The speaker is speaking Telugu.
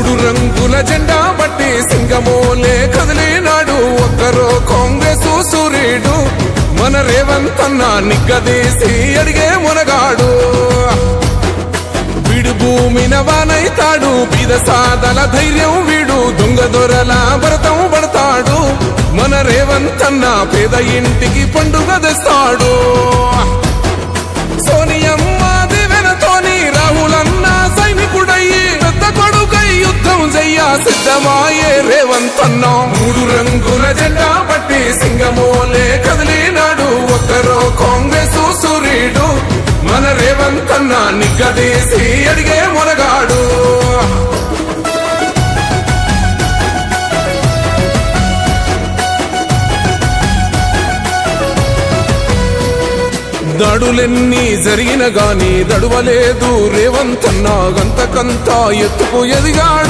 మూడు రంగుల జెండా బట్టి సింగమోలే కదిలినాడు ఒక్కరో కాంగ్రెస్ సూర్యుడు మన రేవంత్ అన్న నిగ్గదీసి అడిగే మునగాడు వీడు భూమిన వానైతాడు బీద సాదల ధైర్యం వీడు దొంగ దొరల భరతం పడతాడు మన రేవంత్ అన్న పేద ఇంటికి పండుగ తెస్తాడు సోనియమ్మ దివెనతోని రాహులన్న సైనికుడయ్యి పెద్ద కొడుకై యుద్ధం చెయ్య సిద్ధమాయే రేవంత్ అన్న మూడు రంగుల జెండా బట్టి సింగమోలే కదిలినాడు ఒక్కరో కాంగ్రెస్ సూర్యుడు మన రేవంత్ అన్న నిగ్గదీసి అడిగే మునగాడు దాడులెన్ని జరిగిన గాని దడువలేదు రేవంత్ అన్న గంతకంతా ఎత్తుకు ఎదిగాడు